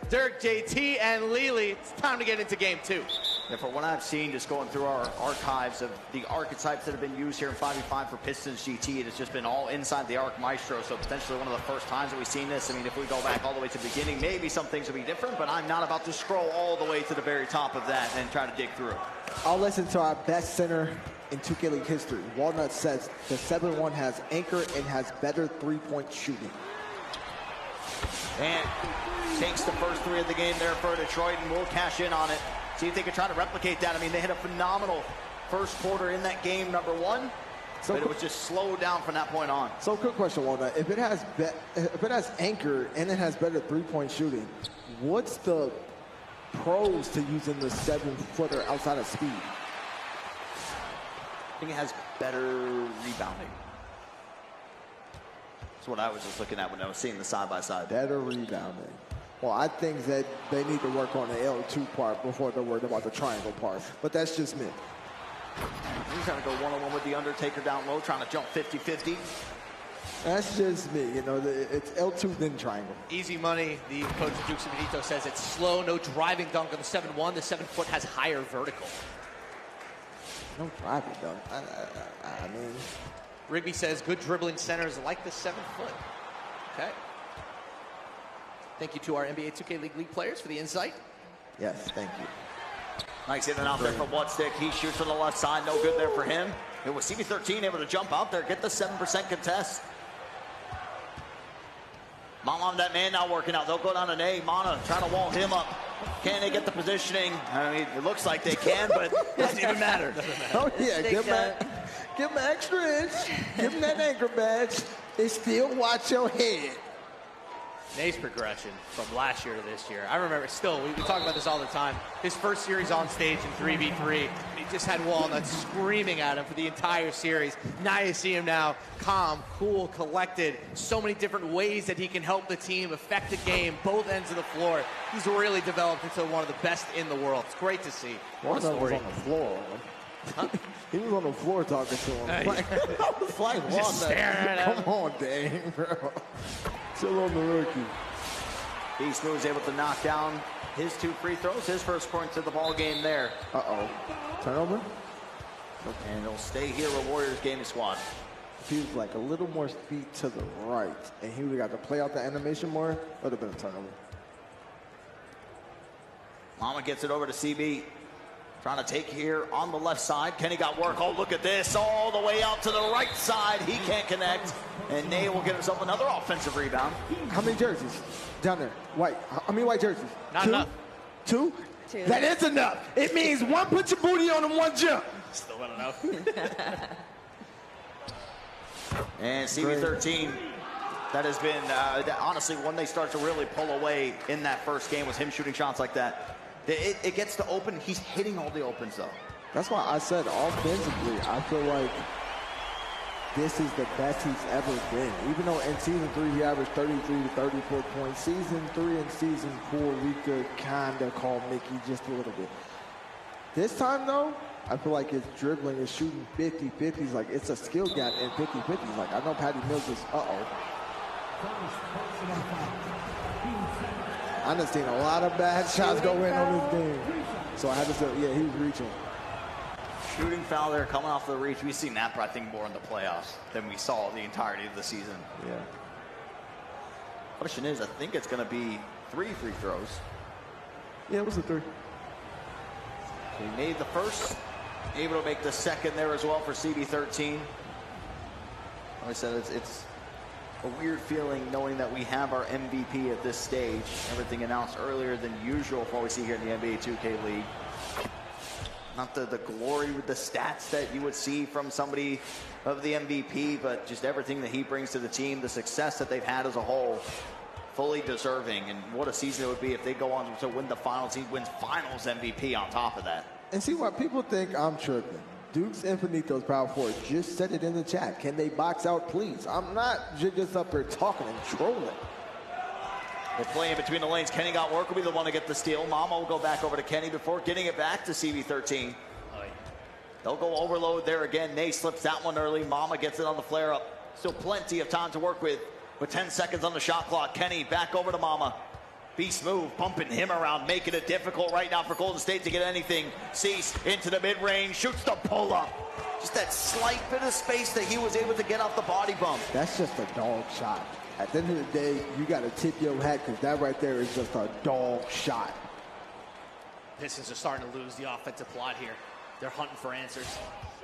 Dirk, JT, and Lily. It's time to get into game 2. Yeah, for what I've seen, just going through our archives of the archetypes that have been used here in 5v5 for Pistons GT, it has just been all inside the arc maestro, so potentially one of the first times that we've seen this. I mean, if we go back all the way to the beginning, maybe some things will be different, but I'm not about to scroll all the way to the very top of that and try to dig through. I'll listen to our best center in 2K League history. Walnut says the 7-1 has anchor and has better three-point shooting. And takes the first 3 of the game there for Detroit, and we'll cash in on it. See if they can try to replicate that. I mean, they had a phenomenal first quarter in that game, number 1, so but it was just slowed down from that point on. So, quick question, Walnut. If it has anchor and it has better three-point shooting, what's the pros to using the 7-footer outside of speed? I think it has better rebounding. That's what I was just looking at when I was seeing the side-by-side. Better rebounding. Well, I think that they need to work on the L2 part before they're worried about the triangle part. But that's just me. He's trying to go one-on-one with the Undertaker down low, trying to jump 50-50. That's just me. You know, it's L2 then triangle. Easy money. The coach Duke Benito says it's slow, no driving dunk on the 7-1. The 7-foot has higher vertical. No driving dunk. I mean, Rigby says good dribbling centers like the 7-foot. Okay. Thank you to our NBA 2K League players for the insight. Yes, thank you. Nice hitting out there from Whatsstick. He shoots from the left side. No good there for him. It was CB13 able to jump out there, get the 7% contest. Im Dat Man now working out. They'll go down an A. Mana trying to wall him up. Can they get the positioning? I mean, it looks like they can, but it doesn't even matter. Oh, yeah. Give him an extra inch. Give him that anchor badge. And still watch your head. Nice progression from last year to this year. I remember still, we talk about this all the time. His first series on stage in 3v3, he just had Walnut screaming at him for the entire series. Now you see him now, calm, cool, collected. So many different ways that he can help the team, affect the game, both ends of the floor. He's really developed into one of the best in the world. It's great to see. Walnut was on the floor. Huh? He was on the floor talking to him. I was like, Walnut, come on, Dane, bro. Still on the rookie. BSmoove is able to knock down his 2 free throws, his first points of the ball game there. Uh-oh. Turnover? And he'll stay here with Warriors gaming squad. If he was like a little more speed to the right, and he would have got to play out the animation more, it would have been a turnover. Mama gets it over to CB. Trying to take here on the left side. Kenny got work. Oh, look at this. All the way out to the right side. He can't connect. And Nay will get himself another offensive rebound. How many jerseys down there? White. How many white jerseys? Not enough. 2? That is enough. It means 1 put your booty on and 1 jump. Still not enough. And CB13, that has been, honestly, when they start to really pull away in that first game was him shooting shots like that. It gets to open. He's hitting all the opens, though. That's why I said offensively, I feel like this is the best he's ever been. Even though in Season 3 he averaged 33 to 34 points, Season 3 and Season 4 we could kind of call Mickey just a little bit. This time, though, I feel like his dribbling is shooting 50-50s. Like, it's a skill gap in 50-50s. Like, I know Patty Mills is, I done seen a lot of bad shots go in on this game. So I had to say, yeah, he was reaching. Shooting foul there coming off the reach. We've seen that, I think, more in the playoffs than we saw the entirety of the season. Yeah. Question is, I think it's going to be 3 free throws. Yeah, it was a 3. He made the first, able to make the second there as well for CB13. Like I said, it's a weird feeling knowing that we have our MVP at this stage. Everything announced earlier than usual for what we see here in the NBA 2K League. Not the glory with the stats that you would see from somebody of the MVP, but just everything that he brings to the team, the success that they've had as a whole, fully deserving. And what a season it would be if they go on to win the finals. He wins finals MVP on top of that. And see what people think I'm tripping. Duke's Infinito's power forward. Just said it in the chat. Can they box out, please? I'm not just up here talking and trolling. They're playing between the lanes. Kenny got work, will be the one to get the steal. Mama will go back over to Kenny before getting it back to CB13. They'll go overload there again. Nay slips that one early. Mama gets it on the flare up. Still plenty of time to work with 10 seconds on the shot clock. Kenny back over to Mama. BSmoove bumping him around, making it difficult right now for Golden State to get anything. Seese into the mid-range, shoots the pull-up. Just that slight bit of space that he was able to get off the body bump. That's just a dog shot. At the end of the day, you got to tip your hat because that right there is just a dog shot. Pistons are starting to lose the offensive plot here. They're hunting for answers.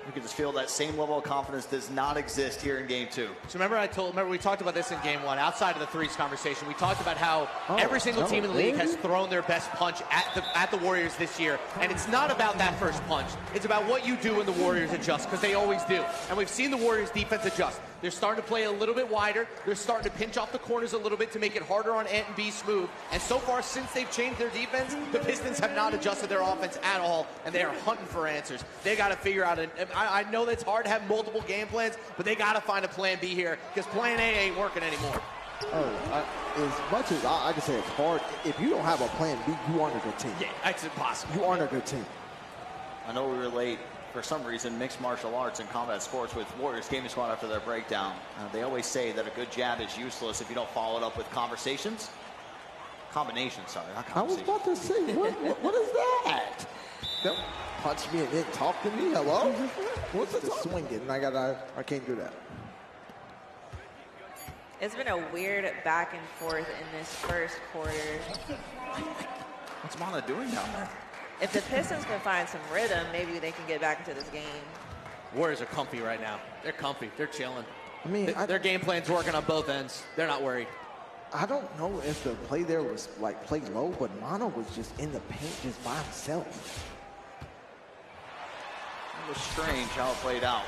You can just feel that same level of confidence does not exist here in game 2. So remember we talked about this in game 1, outside of the threes conversation. We talked about how every single team in the league has thrown their best punch at the Warriors this year. And it's not about that first punch. It's about what you do when the Warriors adjust, because they always do. And we've seen the Warriors defense adjust. They're starting to play a little bit wider. They're starting to pinch off the corners a little bit to make it harder on Ant and BSmoove. And so far, since they've changed their defense, the Pistons have not adjusted their offense at all, and they are hunting for answers. They got to figure out, I know that's hard to have multiple game plans, but they got to find a plan B here, because plan A ain't working anymore. As much as I can say it's hard, if you don't have a plan B, you aren't a good team. Yeah, that's impossible. You aren't a good team. I know we relate, for some reason, mixed martial arts and combat sports with Warriors Gaming Squad after their breakdown. They always say that a good jab is useless if you don't follow it up with combinations, sorry, not conversations. I was about to say, what is that? Don't punch me and then talk to me. Hello? What's the swinging? I can't do that. It's been a weird back and forth in this first quarter. What's Mana doing down there? If the Pistons can find some rhythm, maybe they can get back into this game. Warriors are comfy right now. They're comfy. They're chilling. I mean, their game plan's working on both ends. They're not worried. I don't know if the play there was like play low, but Mono was just in the paint just by himself. It was strange how it played out.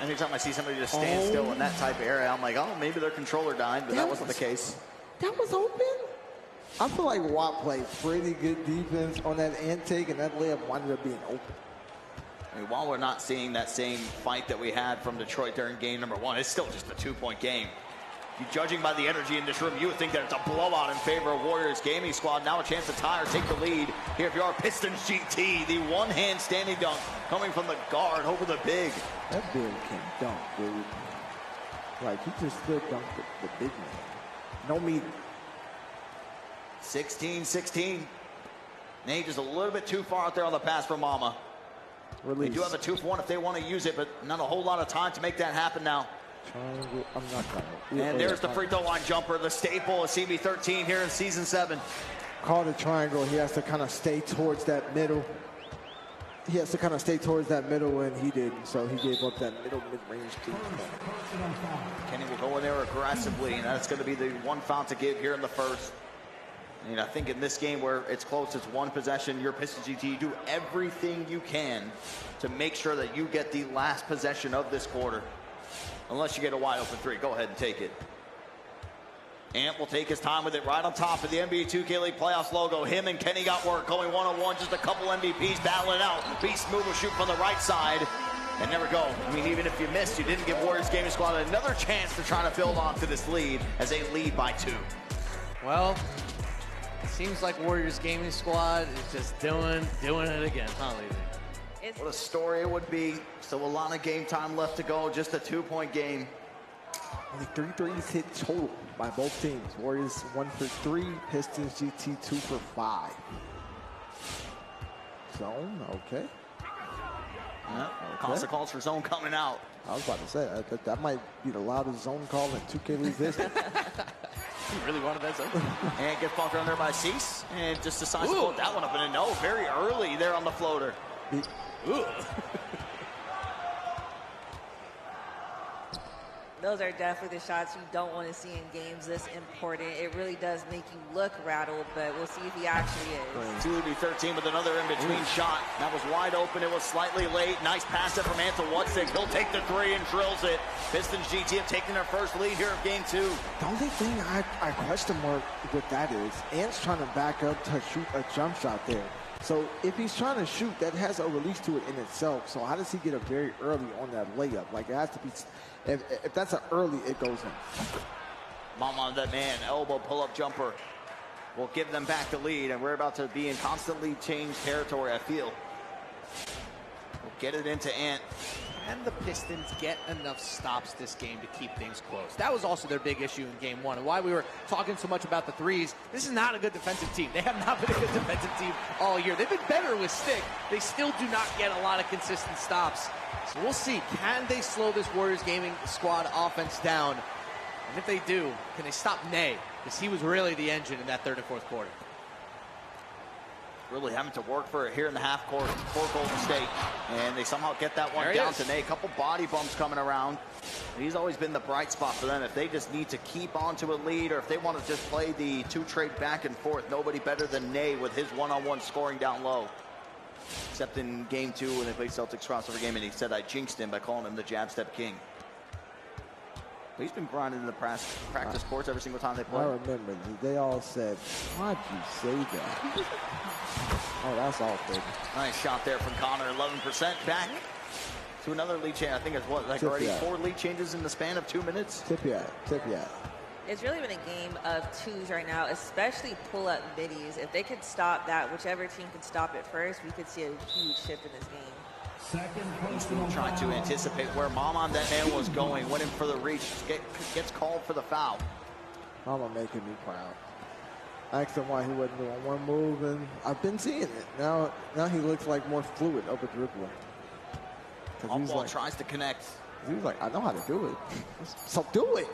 Anytime I see somebody just stand still in that type of area, I'm like, oh, maybe their controller died, but that wasn't the case. That was open. I feel like Watt played pretty good defense on that intake, and that layup wound up being open. I mean, while we're not seeing that same fight that we had from Detroit during game number 1, it's still just a 2-point game. Judging by the energy in this room, you would think that it's a blowout in favor of Warriors Gaming Squad. Now a chance to tie or take the lead. Here if you are Pistons GT, the one-hand standing dunk coming from the guard over the big. That big can dunk, dude. Like, he just still dunked the big man. No meter. 16-16. Nate just a little bit too far out there on the pass for Mama. Release. They do have a 2-for-1 if they want to use it, but not a whole lot of time to make that happen now. Triangle. I'm not trying. And there's the free throw line jumper, the staple of CB13 here in season 7. Called a triangle. He has to kind of stay towards that middle. He has to kind of stay towards that middle, and he didn't. So he gave up that middle mid-range too. Kenny will go in there aggressively, and that's going to be the one foul to give here in the first. And I think in this game where it's close, it's one possession, your Pistons GT, you do everything you can to make sure that you get the last possession of this quarter. Unless you get a wide open 3, go ahead and take it. Ant will take his time with it right on top of the NBA 2K League Playoffs logo. Him and Kenny got work going one-on-one, just a couple MVPs battling out. BSmoove will shoot from the right side. And there we go. I mean, even if you missed, you didn't give Warriors Gaming Squad another chance to try to build on to this lead as they lead by 2. Well, it seems like Warriors Gaming Squad is just doing it again, huh, Levy? What a story it would be. Still a lot of game time left to go. Just a 2-point game. Only 3 threes hit total by both teams. Warriors 1 for 3, Pistons GT 2 for 5. Zone, okay. Yeah, Costa calls for zone coming out. I was about to say, that might be the loudest zone call in 2K League history. You really wanted that zone? And gets bumped around there by Seese. And just decides to float that one up. And no, very early there on the floater. Those are definitely the shots you don't want to see in games this important. It really does make you look rattled, but we'll see if he actually is. 2-13 with another in-between shot. That was wide open. It was slightly late. Nice pass up from Ant to Whatsstick. He'll take the 3 and drills it. Pistons GT have taken their first lead here of game 2. The only thing I question mark with that is Ant's trying to back up to shoot a jump shot there. So if he's trying to shoot, that has a release to it in itself. So how does he get it very early on that layup? Like, it has to be, if that's an early, it goes in. Im Dat Man, elbow pull-up jumper will give them back the lead, and we're about to be in constantly changed territory, I feel. We'll get it into Ant. can the Pistons get enough stops this game to keep things close? That was also their big issue in game one, and why we were talking so much about the threes. This is not a good defensive team. They have not been a good defensive team all year. They've been better with stick. They still do not get a lot of consistent stops. So we'll see. Can they slow this Warriors gaming squad offense down? And if they do, can they stop Ney? Because he was really the engine in that third and fourth quarter. Really having to work for it here in the half court for Golden State. And they somehow get that one down to Ney. A couple body bumps coming around. He's always been the bright spot for them. If they just need to keep on to a lead, or if they want to just play the two-trade back and forth, nobody better than Ney with his one-on-one scoring down low. Except in game two when they played Celtics crossover game, and he said I jinxed him by calling him the jab step king. But he's been grinding in the practice courts every single time they play. I remember they all said, "Why'd you say that?" Oh, that's awful. Nice shot there from Connor. 11% back to another lead change. I think it's what, like already 4 lead changes in the span of 2 minutes. Tip ya. It's really been a game of twos right now, especially pull-up middies. If they could stop that, whichever team could stop it first, we could see a huge shift in this game. Trying to anticipate where Im Dat Man was going, went in for the reach, gets called for the foul. Mama making me proud. I asked him why he wasn't doing one move, and I've been seeing it. Now he looks like more fluid over dribbling. Ball tries to connect. He was like, I know how to do it. So do it.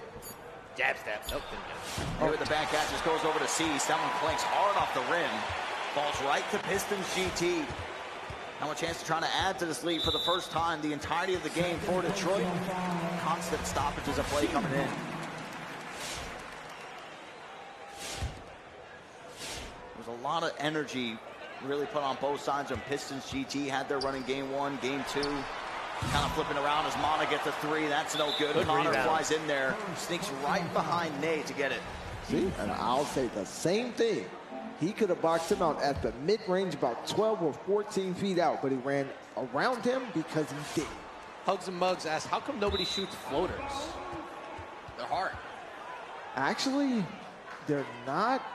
Jab step. Nope, didn't get it. Here with the back catch, just goes over to Seese. That one clanks hard off the rim. Falls right to Pistons GT. Now a chance to try to add to this lead for the first time the entirety of the game for Detroit. Constant stoppages of play coming in. There's a lot of energy really put on both sides when Pistons GT had their running game one, game two. Kind of flipping around as Mana gets a three. That's no good. Connor flies in there, sneaks right behind Ney to get it. See, and I'll say the same thing. He could have boxed him out at the mid-range about 12 or 14 feet out, but he ran around him because he did. Hugs and Mugs asks, how come nobody shoots floaters? They're hard. Actually, they're not.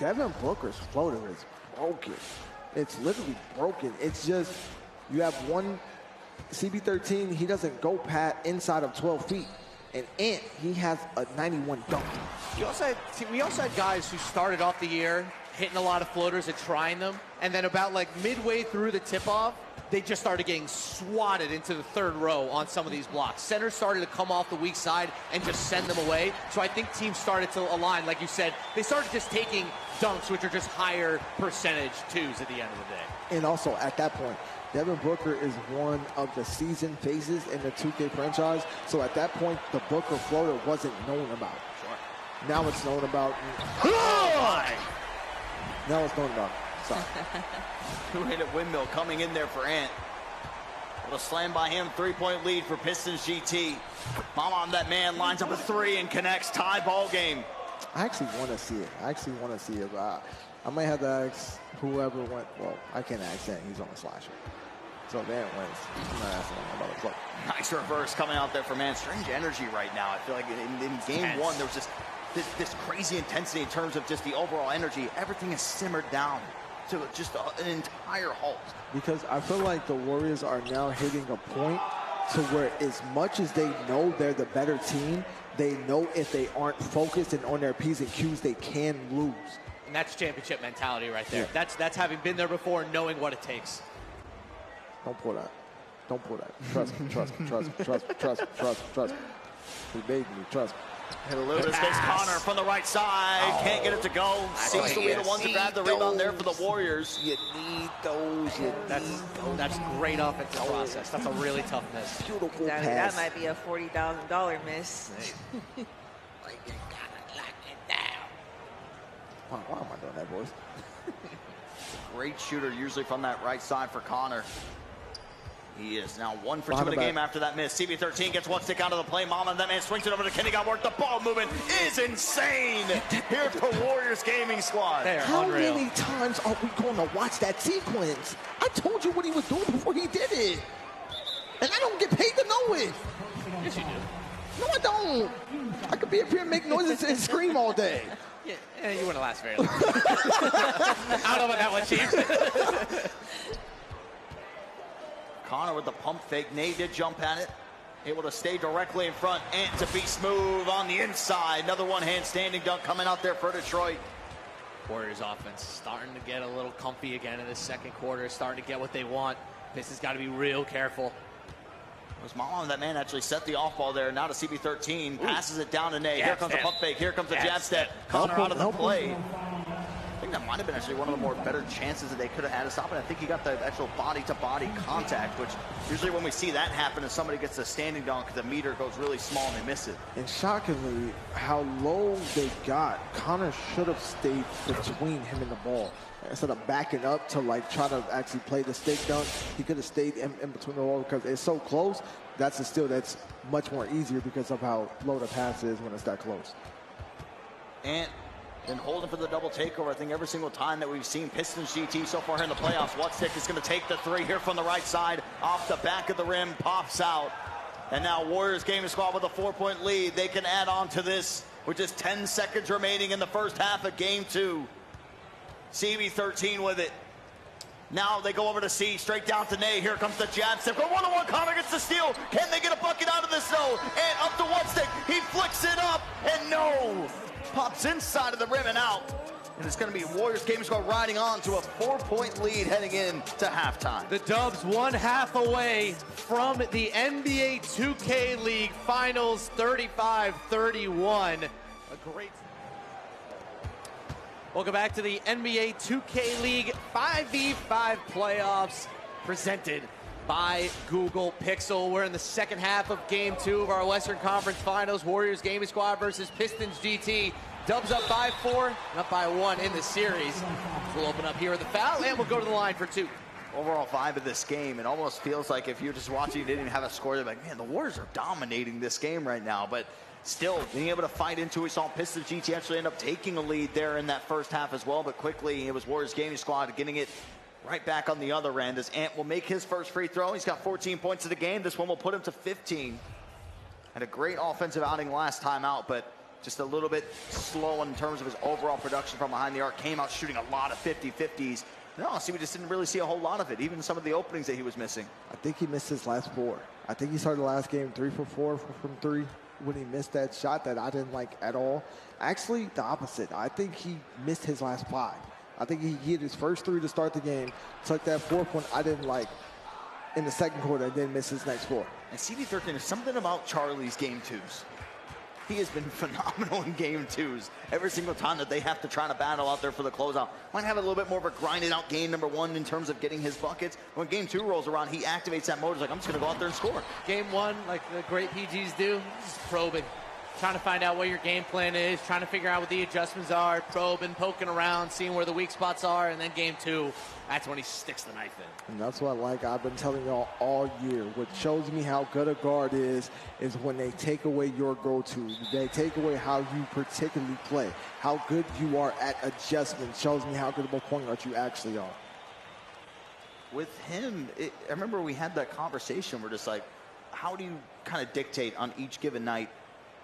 Devin Booker's floater is broken. It's literally broken. It's just, you have one CB13, he doesn't go pat inside of 12 feet. And Ant, he has a 91 dunk. We also had guys who started off the year hitting a lot of floaters and trying them, and then about like midway through the tip-off, they just started getting swatted into the third row on some of these blocks. Centers started to come off the weak side and just send them away. So I think teams started to align, like you said. They started just taking dunks, which are just higher percentage twos at the end of the day. And also, at that point, Devin Booker is one of the seasoned faces in the 2K franchise. So at that point, the Booker floater wasn't known about. Sure. Now it's known about. Now it's known about. Sorry. Two-handed windmill coming in there for Ant. With a slam by him, 3-point lead for Pistons GT. Im Dat Man lines up a three and connects. Tie ball game. I actually want to see it. I might have to ask whoever went. Well, I can't ask that. He's on the slasher. So Dan wins. I'm not asking him about a play. Nice reverse coming out there for Man. Strange energy right now. I feel like in game one, there was just this crazy intensity in terms of just the overall energy. Everything is simmered down to just an entire halt. Because I feel like the Warriors are now hitting a point to where as much as they know they're the better team, they know if they aren't focused and on their P's and Q's, they can lose. And that's championship mentality right there. Yeah. That's having been there before, knowing what it takes. Don't pull that. Don't pull that. Trust me, trust me, trust me, trust me, trust me, trust me, trust me. He begged me, trust me. Hit a little bit of Connor from the right side. Can't get it to go. Seese will be the one to grab the rebound there for the Warriors. You need those. That's great offensive process. That's a really tough miss. Beautiful Exactly. pass. That might be a $40,000 miss. Why am I doing that, boys? Great shooter, usually from that right side for Connor. He is now 1 for 2 in the game after that miss. CB13 gets one stick out of the play. Im Dat Man swings it over to Kenny Godworth. The ball movement is insane here for Warriors Gaming Squad. How many times are we going to watch that sequence? I told you what he was doing before he did it. And I don't get paid to know it. Yes, you do. No, I don't. I could be up here and make noises and scream all day. Yeah, you wouldn't last very long. I don't know about that one, Chief. Connor with the pump fake. Nate did jump at it. Able to stay directly in front. Ant to BSmoove on the inside. Another one-hand standing dunk coming out there for Detroit. Warriors offense starting to get a little comfy again in the second quarter, starting to get what they want. Pistons got to be real careful. It was Im Dat Man actually set the off ball there. Now to CB13, passes it down to Nate. Here comes the pump fake. Here comes the jab step. Connor out of the play. I think that might have been actually one of the more better chances that they could have had to stop it. I think he got the actual body-to-body contact, which usually when we see that happen and somebody gets a standing dunk, the meter goes really small and they miss it. And shockingly, how low they got, Connor should have stayed between him and the ball. Instead of backing up to like try to actually play the stick dunk, he could have stayed in between the ball because it's so close. That's a steal that's much more easier because of how low the pass is when it's that close. And been holding for the double takeover, I think, every single time that we've seen Pistons GT so far here in the playoffs. Whatsstick is going to take the three here from the right side. Off the back of the rim, pops out. And now Warriors game squad with a 4-point lead. They can add on to this with just 10 seconds remaining in the first half of game 2. CB13 with it. Now they go over to C, straight down to Nate. Here comes the jab step. Go one-on-one, Connor gets the steal. Can they get a bucket out of this zone? And up to Whatsstick. He flicks it up, and no. Pops inside of the rim and out. And it's going to be Warriors game squad riding on to a 4-point lead heading in to halftime. The Dubs 1/2 away from the NBA 2K League Finals, 35-31. A great... Welcome back to the NBA 2K League 5v5 playoffs presented by Google Pixel. We're in the second half of game 2 of our Western Conference Finals. Warriors Gaming Squad versus Pistons GT. Dubs up by 4 and up by 1 in the series. We'll open up here with the foul and we'll go to the line for 2. Overall vibe of this game, it almost feels like if you're just watching, you didn't even have a score, you're like, man, the Warriors are dominating this game right now. But still, being able to fight into it, we saw Pistons GT actually end up taking a lead there in that first half as well. But quickly, it was Warriors Gaming Squad getting it right back on the other end as Ant will make his first free throw. He's got 14 points of the game. This one will put him to 15. Had a great offensive outing last time out, but just a little bit slow in terms of his overall production from behind the arc. Came out shooting a lot of 50-50s. No, see, we just didn't really see a whole lot of it, even some of the openings that he was missing. I think he missed his last 4. I think he started the last game 3 for 4 from 3 when he missed that shot that I didn't like at all. Actually, the opposite. I think he missed his last 5. I think he hit his first 3 to start the game, took that 4th one I didn't like in the second quarter, and then missed his next 4. And CB13, there's something about Charlie's game 2s. He has been phenomenal in game 2s. Every single time that they have to try to battle out there for the closeout. Might have a little bit more of a grinded out game number 1 in terms of getting his buckets. When game 2 rolls around, he activates that mode. He's like, I'm just going to go out there and score. Game 1, like the great PGs do, just probing. Trying to find out what your game plan is, trying to figure out what the adjustments are, probing, poking around, seeing where the weak spots are, and then game 2, that's when he sticks the knife in. And that's what I've been telling y'all all year. What shows me how good a guard is when they take away your go-to. They take away how you particularly play. How good you are at adjustment shows me how good of a point guard you actually are. With him, I remember we had that conversation. We're just like, how do you kind of dictate on each given night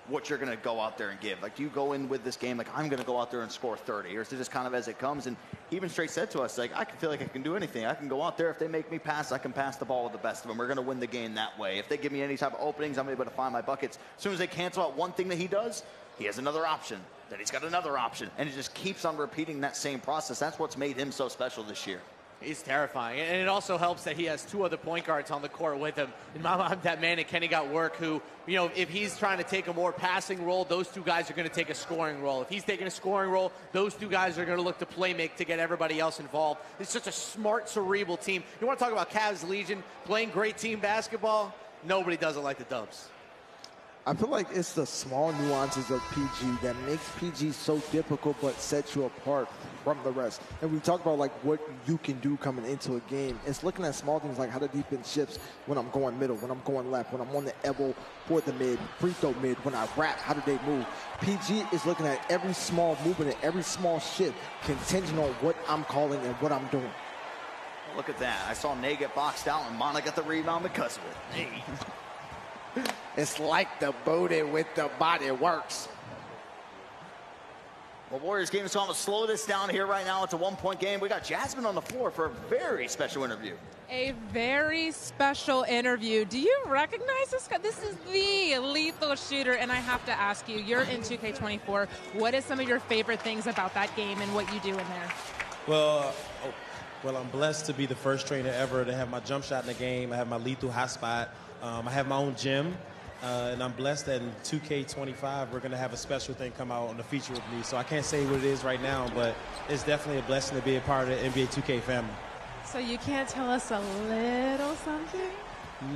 what you're going to go out there and give? Like, do you go in with this game like, I'm going to go out there and score 30? Or is it just kind of as it comes? And he even straight said to us, like, I can feel like I can do anything. I can go out there. If they make me pass, I can pass the ball with the best of them. We're going to win the game that way. If they give me any type of openings, I'm able to find my buckets. As soon as they cancel out one thing that he does, he has another option. Then he's got another option. And it just keeps on repeating that same process. That's what's made him so special this year. He's terrifying, and it also helps that he has 2 other point guards on the court with him. Im Dat Man and Kenny got work who, you know, if he's trying to take a more passing role, those 2 guys are going to take a scoring role. If he's taking a scoring role, those 2 guys are going to look to play make to get everybody else involved. It's such a smart, cerebral team. You want to talk about Cavs Legion playing great team basketball? Nobody does it like the Dubs. I feel like it's the small nuances of PG that makes PG so difficult but sets you apart from the rest. And we talk about like what you can do coming into a game. It's looking at small things like how the defense shifts when I'm going middle, when I'm going left, when I'm on the elbow for the mid, free throw mid, when I wrap, how do they move? PG is looking at every small movement and every small shift contingent on what I'm calling and what I'm doing. Look at that. I saw Nate get boxed out and Mana got the rebound because of it. Hey. It's like the booty with the body works. Well, Warriors game is going to slow this down here right now. It's a 1-point game. We got Jasmine on the floor for a very special interview. A very special interview. Do you recognize this guy? This is the lethal shooter, and I have to ask you, you're in 2K24. What is some of your favorite things about that game and what you do in there? Well, I'm blessed to be the first trainer ever to have my jump shot in the game. I have my lethal hot spot. I have my own gym. And I'm blessed that in 2K25, we're going to have a special thing come out on the feature with me. So I can't say what it is right now, but it's definitely a blessing to be a part of the NBA 2K family. So you can't tell us a little something?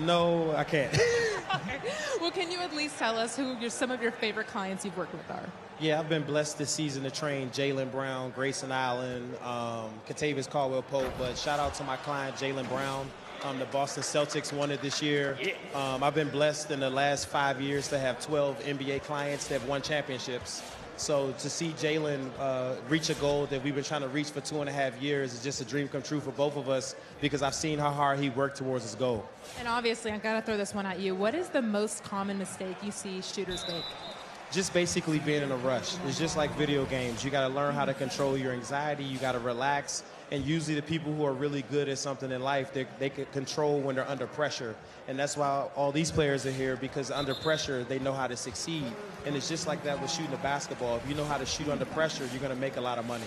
No, I can't. Okay. Well, can you at least tell us who some of your favorite clients you've worked with are? Yeah, I've been blessed this season to train Jaylen Brown, Grayson Allen, Kentavious Caldwell-Pope, but shout out to my client, Jaylen Brown. The Boston Celtics won it this year. I've been blessed in the last 5 years to have 12 NBA clients that have won championships. So to see Jaylen reach a goal that we've been trying to reach for 2.5 years is just a dream come true for both of us because I've seen how hard he worked towards his goal. And obviously, I've got to throw this one at you. What is the most common mistake you see shooters make? Just basically being in a rush. It's just like video games. You got to learn how to control your anxiety. You got to relax. And usually the people who are really good at something in life, they can control when they're under pressure. And that's why all these players are here, because under pressure, they know how to succeed. And it's just like that with shooting a basketball. If you know how to shoot under pressure, you're going to make a lot of money.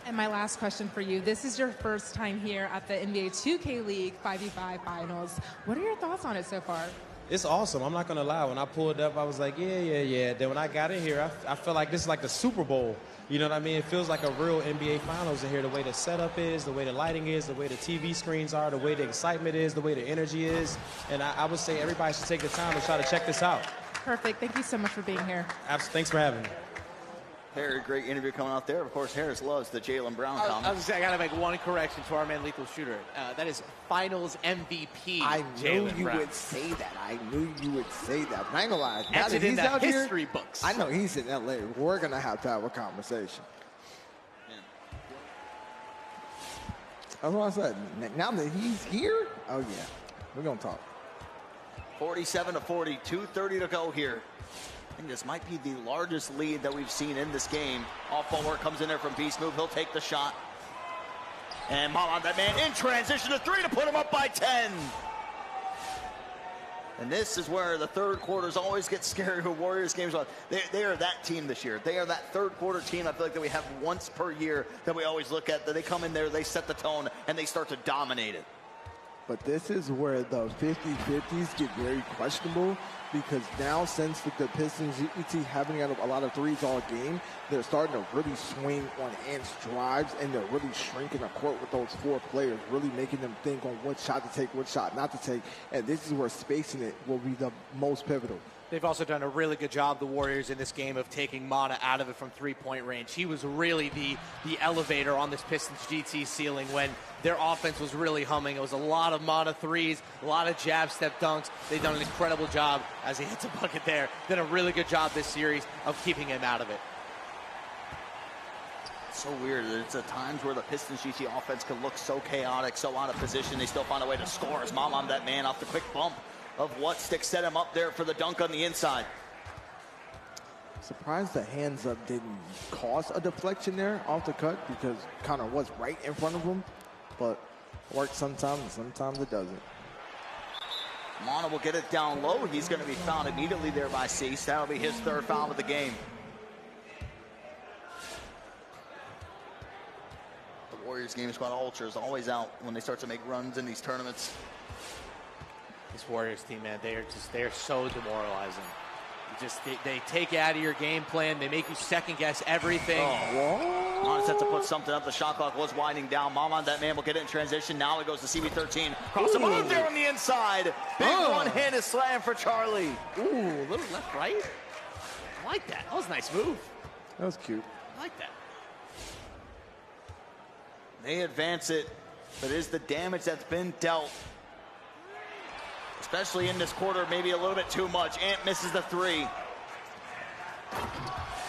And my last question for you. This is your first time here at the NBA 2K League 5v5 Finals. What are your thoughts on it so far? It's awesome. I'm not going to lie. When I pulled up, I was like, yeah. Then when I got in here, I felt like this is like the Super Bowl. You know what I mean? It feels like a real NBA Finals in here. The way the setup is, the way the lighting is, the way the TV screens are, the way the excitement is, the way the energy is. And I would say everybody should take the time to try to check this out. Perfect. Thank you so much for being here. Thanks for having me. Very great interview coming out there. Of course, Harris loves the Jaylen Brown comment. I was going to say, I got to make one correction to our man Lethal Shooter. That is Finals MVP. I knew you Brown. would say that. I knew you would say that. But I ain't gonna lie. Now That's that in he's the out history here, books. I know he's in LA. We're gonna have to have a conversation. That's what I said. Now that he's here, oh yeah, we're gonna talk. 47-40, 2:30 to go here. I think this might be the largest lead that we've seen in this game. Off-ball work comes in there from BSmoove. He'll take the shot. And Im Dat Man in transition to 3 to put him up by 10. And this is where the third quarters always get scary with Warriors games. They are that team this year. They are that third quarter team I feel like that we have once per year that we always look at. That they come in there, they set the tone, and they start to dominate it. But this is where the 50-50s get very questionable, because now since the Pistons GT haven't had a lot of threes all game, they're starting to really swing on Ant's drives, and they're really shrinking the court with those four players, really making them think on what shot to take, what shot not to take. And this is where spacing it will be the most pivotal. They've also done a really good job, the Warriors, in this game of taking Mana out of it from three-point range. He was really the elevator on this Pistons GT ceiling when their offense was really humming. It was a lot of Mana threes, a lot of jab step dunks. They've done an incredible job as he hits a bucket there. Done a really good job this series of keeping him out of it. It's so weird. It's at times where the Pistons GT offense can look so chaotic, so out of position. They still find a way to score as Im Dat Man off the quick bump of Whatsstick set him up there for the dunk on the inside. Surprised the hands up didn't cause a deflection there off the cut, because Connor was right in front of him, but it works sometimes and sometimes it doesn't. Mana will get it down low. He's going to be fouled immediately there by Seese. That'll be his third foul of the game. The Warriors game squad ultra is always out when they start to make runs in these tournaments. This Warriors team, man, they are so demoralizing. They take you out of your game plan. They make you second guess everything. Mana set to put something up. The shot clock was winding down. Im Dat Man will get it in transition. Now it goes to CB13. Cross the move there on the inside. Big one-handed slam for Charlie. Ooh, a little left right. I like that. That was a nice move. That was cute. I like that. They advance it, but is the damage that's been dealt, especially in this quarter, maybe a little bit too much. Ant misses the three.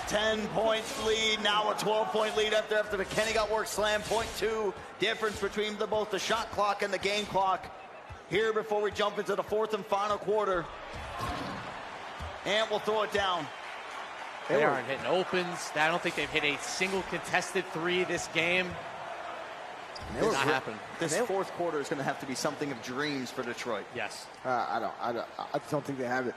10 points lead, now a 12-point lead after McKennie got work slam. 0.2 difference between both the shot clock and the game clock here before we jump into the fourth and final quarter. Ant will throw it down. They aren't hitting opens. I don't think they've hit a single contested three this game. It did not happen. This fourth quarter is going to have to be something of dreams for Detroit. Yes. I just don't think they have it.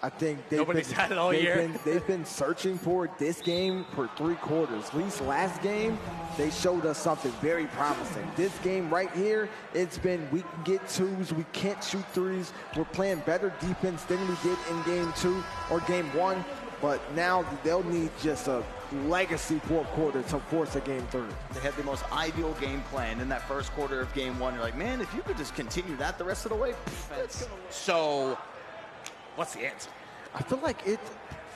I think nobody's had it all year. They've been searching for this game for 3 quarters. At least last game, they showed us something very promising. This game right here, it's been we can get 2s, we can't shoot 3s. We're playing better defense than we did in game 2 or game 1. But now they'll need just a legacy fourth quarter to force a game 3. They had the most ideal game plan in that first quarter of game 1. You're like, man, if you could just continue that the rest of the way. So, what's the answer? I feel like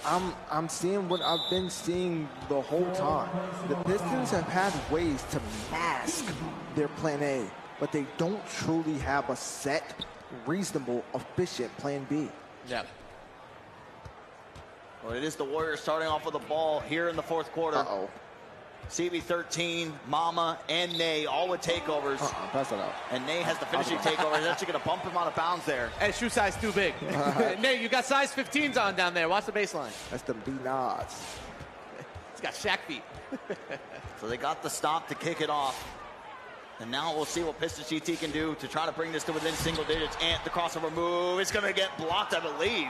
I'm seeing what I've been seeing the whole time. The Pistons have had ways to mask their plan A, but they don't truly have a set, reasonable, efficient plan B. Yeah. Well, it is the Warriors starting off with the ball here in the fourth quarter. Uh-oh. CB13, Mama, and Nay all with takeovers. Pass it out. And Nay has the finishing takeover. He's actually going to bump him out of bounds there. And shoe size too big. Nay, you got size 15s on down there. Watch the baseline. That's the B-nods. He's got Shaq feet. So they got the stop to kick it off. And now we'll see what Pistons GT can do to try to bring this to within single digits. Ant, the crossover move. It's going to get blocked, I believe.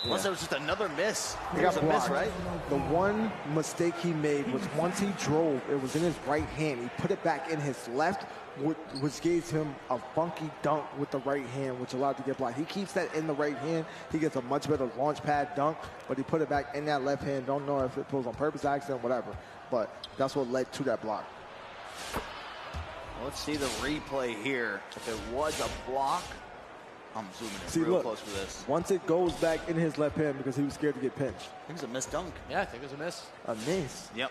Unless there was just another miss. He got a miss, right? The one mistake he made was once he drove, it was in his right hand. He put it back in his left, which gave him a funky dunk with the right hand, which allowed to get blocked. He keeps that in the right hand. He gets a much better launch pad dunk, but he put it back in that left hand. Don't know if it was on purpose, accident, whatever. But that's what led to that block. Let's see the replay here. If it was a block, I'm zooming in real close for this. Once it goes back in his left hand because he was scared to get pinched. I think it's a missed dunk. Yeah, I think it was a miss. A miss? Yep.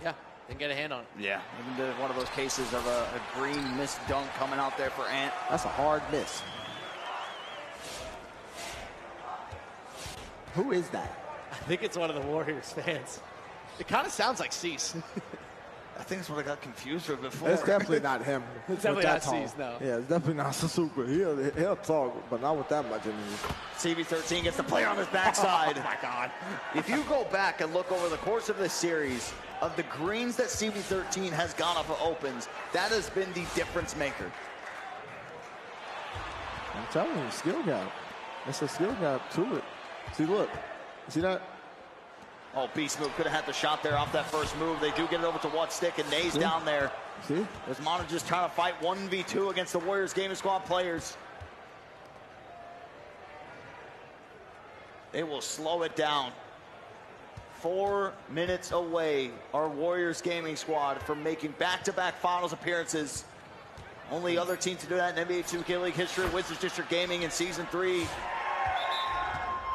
Yeah, didn't get a hand on it. Yeah, even one of those cases of a green missed dunk coming out there for Ant. That's a hard miss. Who is that? I think it's one of the Warriors fans. It kind of sounds like Seese. I think that's what I got confused with before. It's definitely not him. It's definitely not Seese, no. Yeah, it's definitely not Sasuke. He'll talk, but not with that much energy. CB13 gets the play on his backside. Oh, my God. If you go back and look over the course of this series, of the greens that CB13 has gone up for opens, that has been the difference maker. I'm telling you, skill gap. It's a skill gap to it. See, look. See that? Oh, BSmoove could have had the shot there off that first move. They do get it over to Whatsstick, and Nay's down there. See? There's Mono just trying to fight 1v2 against the Warriors gaming squad players. They will slow it down. 4 minutes away, our Warriors gaming squad from making back-to-back finals appearances. Only other team to do that in NBA 2K League history, Wizards District Gaming in Season 3.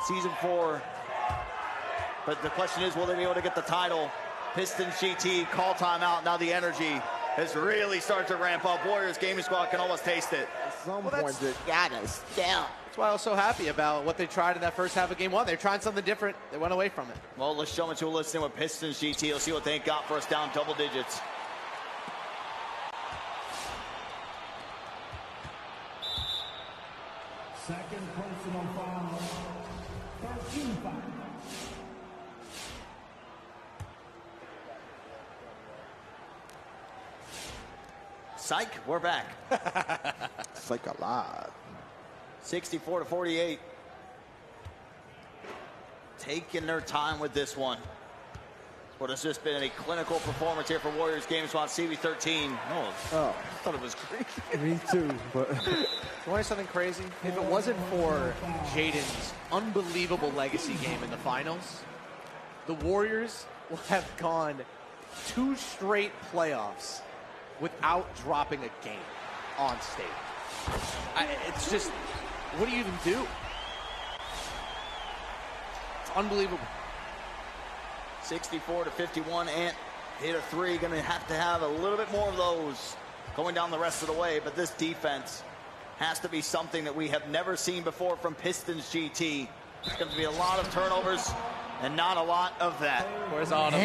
Season 4. But the question is, will they be able to get the title? Pistons GT, call timeout. Now the energy has really started to ramp up. Warriors gaming squad can almost taste it. At some point, they got us down. That's why I was so happy about what they tried in that first half of game 1. They're trying something different. They went away from it. Well, let's show them to a listening with Pistons GT. Let's see what they got for us down double digits. Second personal foul, 13 foul. Psych, we're back. Psych alive. 64-48. Taking their time with this one. What has just been a clinical performance here for Warriors game squad CB13. Oh, I thought it was great. me too, but You want something crazy? If it wasn't for Jaden's unbelievable legacy game in the finals, the Warriors will have gone 2 straight playoffs without dropping a game on stage. It's just, what do you even do? It's unbelievable. 64-51. Ant hit a 3. Going to have a little bit more of those going down the rest of the way. But this defense has to be something that we have never seen before from Pistons GT. There's going to be a lot of turnovers and not a lot of that. Where's Autumn?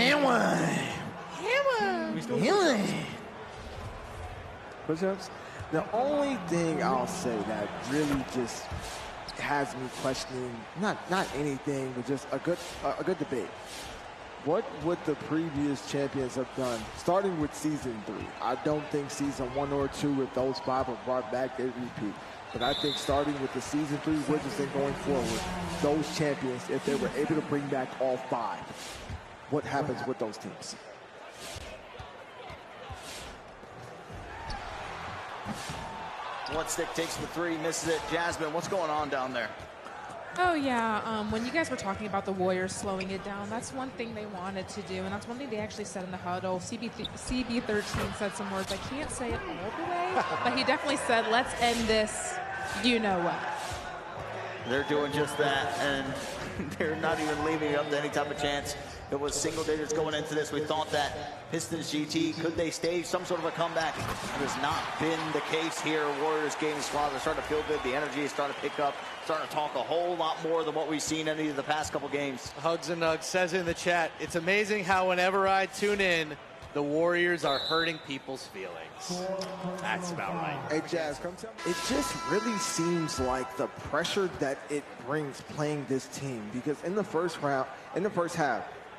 push-ups. The only thing I'll say that really just has me questioning not anything, but just a good debate. What would the previous champions have done, starting with season 3? I don't think season 1 or 2, if those 5 are brought back, they repeat. But I think starting with the season 3 Wizards and going forward, those champions, if they were able to bring back all 5, what happens with those teams? Whatsstick takes the 3, misses it. Jasmine, what's going on down there? Oh, yeah. When you guys were talking about the Warriors slowing it down, that's one thing they wanted to do, and that's one thing they actually said in the huddle. CB13 said some words. I can't say it all the way, but he definitely said, let's end this, you know what. They're doing just that, and they're not even leaving it up to any type of chance. It was single digits going into this. We thought that Pistons GT, could they stage some sort of a comeback? It has not been the case here. Warriors game squad, they're starting to feel good. The energy is starting to pick up, starting to talk a whole lot more than what we've seen in either the past couple games. Hugs and Nugs says in the chat, it's amazing how whenever I tune in, the Warriors are hurting people's feelings. That's about right. Hey, Jazz, come tell me. It just really seems like the pressure that it brings playing this team, because in the first half,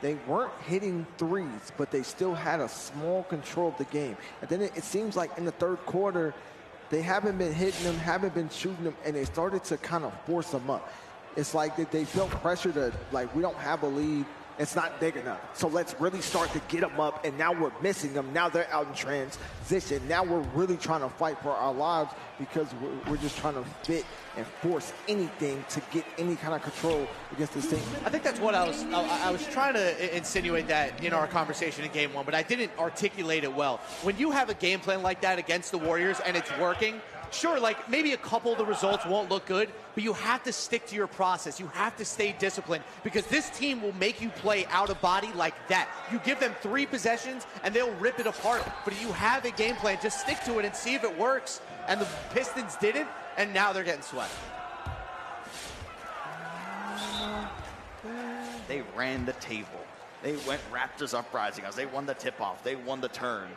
they weren't hitting threes, but they still had a small control of the game. And then it seems like in the third quarter, they haven't been hitting them, haven't been shooting them, and they started to kind of force them up. It's like that they felt pressure to, like, we don't have a lead. It's not big enough. So let's really start to get them up, and now we're missing them. Now they're out in transition. Now we're really trying to fight for our lives because we're just trying to fit and force anything to get any kind of control against this team. I think that's what I was trying to insinuate that in our conversation in game 1, but I didn't articulate it well. When you have a game plan like that against the Warriors and it's working, sure, like maybe a couple of the results won't look good, but you have to stick to your process. You have to stay disciplined, because this team will make you play out of body like that. You give them 3 possessions and they'll rip it apart. But if you have a game plan, just stick to it and see if it works. And the Pistons didn't, and now they're getting swept. They ran the table. They went Raptors uprising us. They won the tip-off. They won the turn.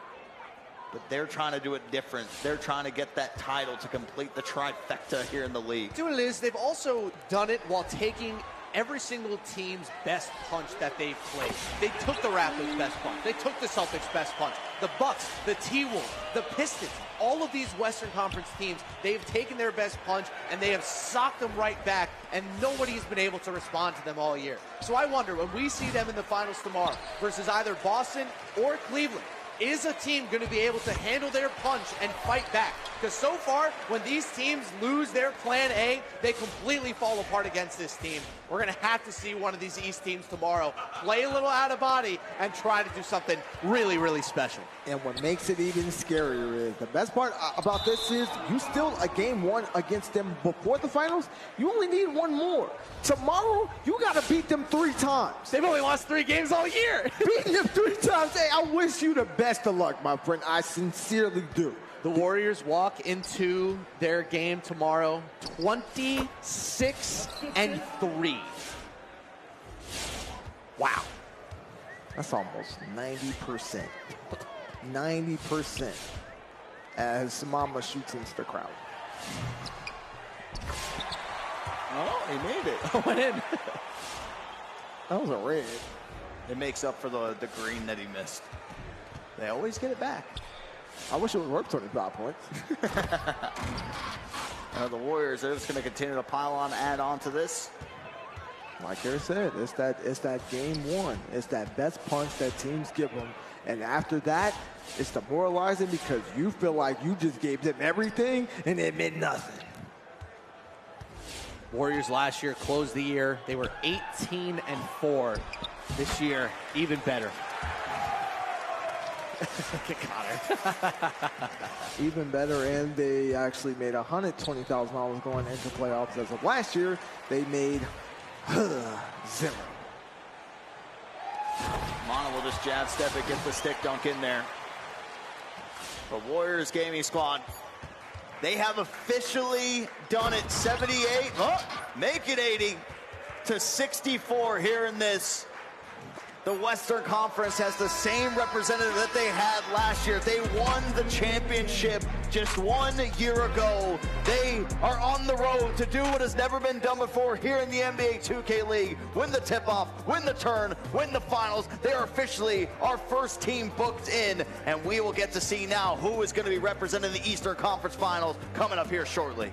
But they're trying to do it different. They're trying to get that title to complete the trifecta here in the league. Doing it is, they've also done it while taking every single team's best punch that they've played. They took the Raptors' best punch. They took the Celtics' best punch. The Bucks, the T-Wolves, the Pistons, all of these Western Conference teams, they've taken their best punch and they have socked them right back, and nobody's been able to respond to them all year. So I wonder, when we see them in the finals tomorrow versus either Boston or Cleveland, is a team going to be able to handle their punch and fight back? Because so far, when these teams lose their plan A, they completely fall apart against this team. We're going to have to see one of these East teams tomorrow play a little out of body and try to do something really, really special. And what makes it even scarier is, the best part about this is, you still a game 1 against them before the finals. You only need 1 more. Tomorrow, you got to beat them 3 times. They've only lost 3 games all year. Beating them 3 times. Hey, I wish you the best of luck, my friend. I sincerely do. The Warriors walk into their game tomorrow 26-3. Wow. That's almost 90%. 90% as Mama shoots into the crowd. Oh, he made it. Went in. That was a red. It makes up for the green that he missed. They always get it back. I wish it was worth 25 points. The Warriors, they're just going to continue to pile on, add on to this. Like I said, it's that game 1. It's that best punch that teams give them. And after that, it's demoralizing, because you feel like you just gave them everything and it meant nothing. Warriors last year closed the year. They were 18-4. This year, even better. Even better, and they actually made $120,000 going into playoffs. As of last year, they made 0. Mana will just jab step it, get the stick dunk in there. The Warriors gaming squad, they have officially done it. 78, make it 80 to 64 here in this. The Western Conference has the same representative that they had last year. They won the championship just 1 year ago. They are on the road to do what has never been done before here in the NBA 2K League. Win the tip-off, win the turn, win the finals. They are officially our first team booked in, and we will get to see now who is going to be representing the Eastern Conference Finals coming up here shortly.